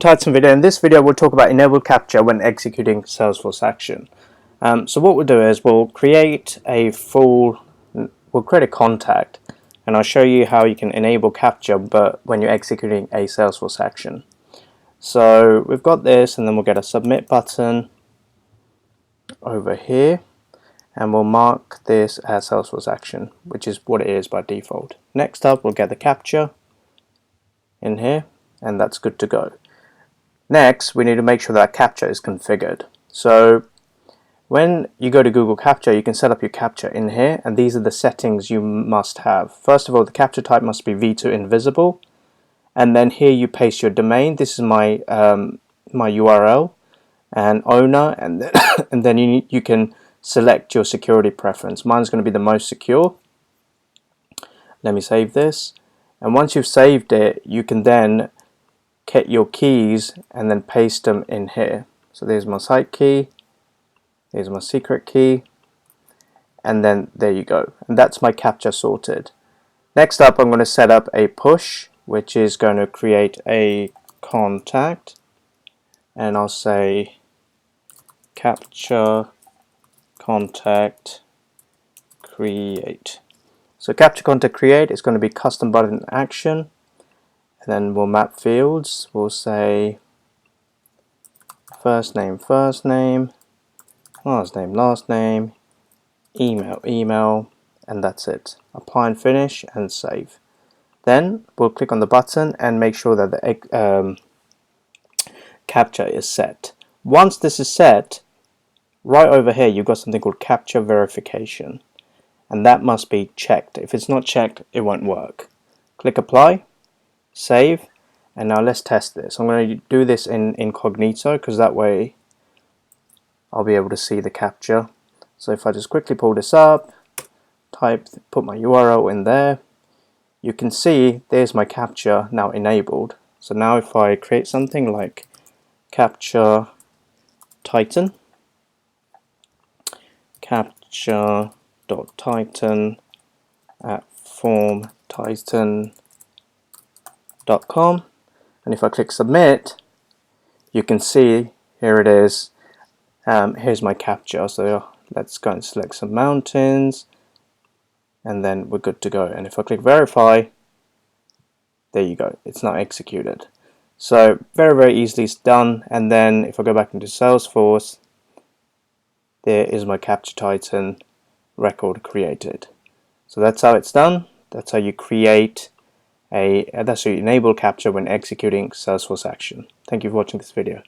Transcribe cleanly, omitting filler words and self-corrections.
Titan video. In this video we'll talk about enable captcha when executing Salesforce Action. So what we'll do is we'll create a contact, and I'll show you how you can enable captcha but when you're executing a Salesforce Action. So we've got this, and then we'll get a submit button over here, and we'll mark this as Salesforce Action, which is what it is by default. Next up, we'll get the captcha in here, and that's good to go. Next, we need to make sure that captcha is configured. So when you go to Google Captcha, you can set up your captcha in here, and these are the settings you must have. First of all, the captcha type must be v2 invisible, and then here you paste your domain. This is my my URL and owner, and then and then you can select your security preference. Mine's going to be the most secure. Let me save this, and once you've saved it, you can then get your keys and then paste them in here. So there's my site key, there's my secret key, and then there you go, and that's my captcha sorted. Next up, I'm going to set up a push, which is going to create a contact, and I'll say captcha contact create. So captcha contact create is going to be custom button action, and then we'll map fields. We'll say first name, last name, email, and that's it. Apply and finish and save. Then we'll click on the button and make sure that the captcha is set. Once this is set, right over here you've got something called captcha verification, and that must be checked. If it's not checked, it won't work. Click apply, save, and now let's test this. I'm going to do this in incognito because that way I'll be able to see the captcha. So if I just quickly pull this up, put my URL in there, you can see there's my captcha now enabled. So now if I create something like captcha Titan, captcha.titan at formtitan.com, and if I click submit, you can see here it is. Here's my captcha. So let's go and select some mountains, and then we're good to go. And if I click verify, there you go, it's now executed. So very easily done. And then if I go back into Salesforce, there is my captcha Titan record created. So that's how it's done. That's how you create that's how you enable captcha when executing Salesforce Action. Thank you for watching this video.